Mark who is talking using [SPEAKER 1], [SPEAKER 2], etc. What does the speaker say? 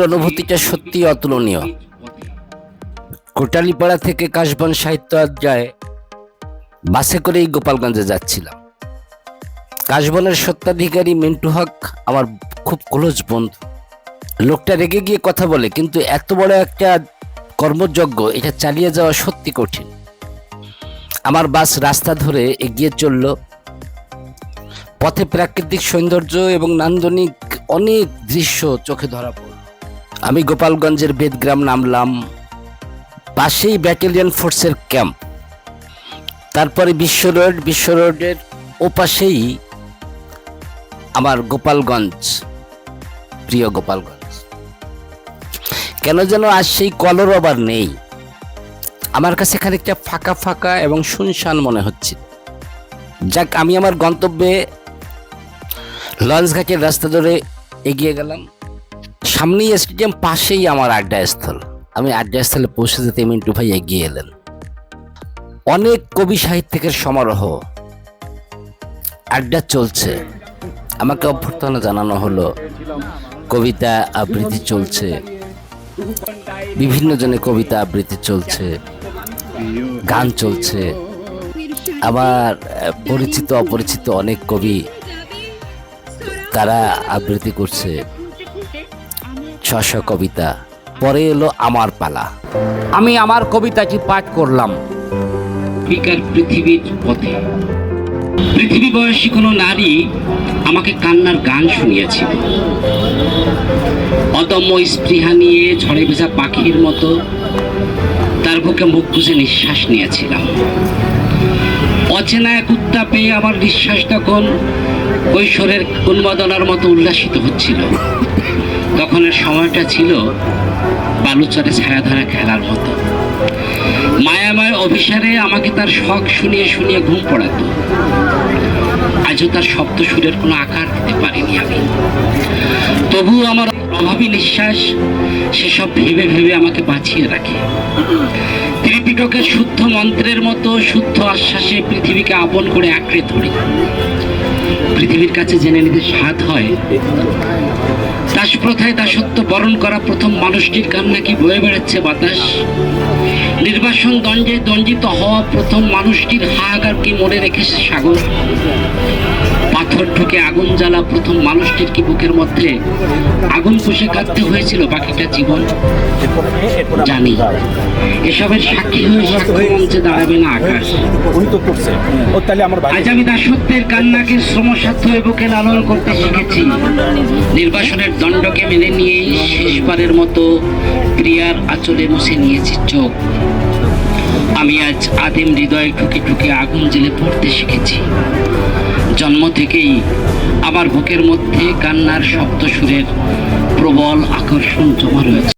[SPEAKER 1] অনুভূতিটা সত্যি অতুলনীয়। কোটালীপাড়া থেকে কাশবন সাহিত্য আড্ডায় বাসে করেই গোপালগঞ্জে যাচ্ছিলাম। কাশবনের স্বত্বাধিকারী মিন্টু হক আমার খুব ক্লোজ বন্ধু। লোকটা রেগে গিয়ে কথা বলে, কিন্তু এত বড় একটা কর্মযজ্ঞ এটা চালিয়ে যাওয়া সত্যি কঠিন। আমার বাস রাস্তা ধরে এগিয়ে চলল। পথে প্রাকৃতিক সৌন্দর্য এবং নান্দনিক অনেক দৃশ্য চোখে ধরা পড়ল। আমি গোপালগঞ্জের বেদগ্রাম নামলাম। পাশেই ব্যাটালিয়ন ফোর্সের ক্যাম্প। তারপরে বিশ্ব রোডের ওপাশেই আমার গোপালগঞ্জ, প্রিয় গোপালগঞ্জ। কেন যেন আজ সেই কলর আবার নেই। আমার কাছে খানিকটা ফাঁকা ফাঁকা এবং শুনশান মনে হচ্ছে। যাক, আমি আমার গন্তব্যে লঞ্চঘাটের রাস্তা ধরে এগিয়ে গেলাম। সামনেই স্টেডিয়াম, পাশেই আমার আড্ডাস্থল। আমি আড্ডাস্থলে পৌঁছে যেতে মিন্টু ভাই এগিয়ে এলেন। অনেক কবি সাহিত্যিকের সমারোহ, আড্ডা চলছে। আমাকে অভ্যর্থনা জানানো হলো। কবিতা আবৃত্তি চলছে, বিভিন্ন জনের কবিতা আবৃত্তি চলছে, গান চলছে। আমার পরিচিত অপরিচিত অনেক কবি তারা আবৃত্তি করছে স্ব কবিতা। পরে এলো আমার পালা। আমি আমার কবিতাটি পাঠ করলাম।
[SPEAKER 2] পৃথিবীর পথে পৃথিবী বয়সী কোনো নারী আমাকে কান্নার গান শুনিয়েছিল। অদম্য স্পৃহা নিয়ে ঝড়ে ভেজা পাখির মতো তার বুকে মুখ গুজে নিঃশ্বাস নিয়েছিলাম। অচেনা এক উত্তাপে আমার নিঃশ্বাস তখন কৈশোরের উন্মাদনার মতো উল্লাসিত হচ্ছিল। তখনের সময়টা ছিল বালুচরে ছায়াধারা খেলার মতো। মায়াময় অভিসারে আমাকে তার শখ শুনিয়ে শুনিয়ে ঘুম পড়াতো। আজও তার শব্দ সুরের কোনো আকার দিতে পারিনি আমি। তবুও আমার অভাবী নিঃশ্বাস সেসব ভেবে ভেবে আমাকে বাঁচিয়ে রাখে। ত্রিপিটকের শুদ্ধ মন্ত্রের মতো শুদ্ধ আশ্বাসে পৃথিবীকে আপন করে আঁকড়ে ধরি। পৃথিবীর কাছে জেনে নিতে স্বাদ হয় দাসপ্রথায় দাসত্ব বরণ করা প্রথম মানুষটির গান নাকি বয়ে বেড়াচ্ছে বাতাস। নির্বাসন দণ্ডে দণ্ডিত হওয়া প্রথম মানুষটির হাহাকার কি মনে রেখেছে সাগর। পাথর ঢুকে আগুন জ্বালা প্রথম মানুষটির কি বুকের মধ্যে আগুন পুষে কাঁদতে হয়েছিল বাকিটা জীবন। জানি এসবের সাক্ষী হয়ে সাক্ষ্য মঞ্চে দাঁড়াবে না আকাশ। আজ আমি দাসত্বের কান্নাকে শ্রমসাধ্য বুকে লালন করতে শিখেছি। নির্বাসনের দণ্ডকে মেনে নিয়েই শেষবারের মতো প্রিয়ার আঁচলে মুছে নিয়েছি চোখ। আমি আজ আদিম হৃদয়ে ঠুকে ঠুকে আগুন জ্বেলে পড়তে শিখেছি। জন্ম থেকেই আমার বুকের মধ্যে কান্নার শব্দ সুরের প্রবল আকর্ষণ জমা রয়েছে।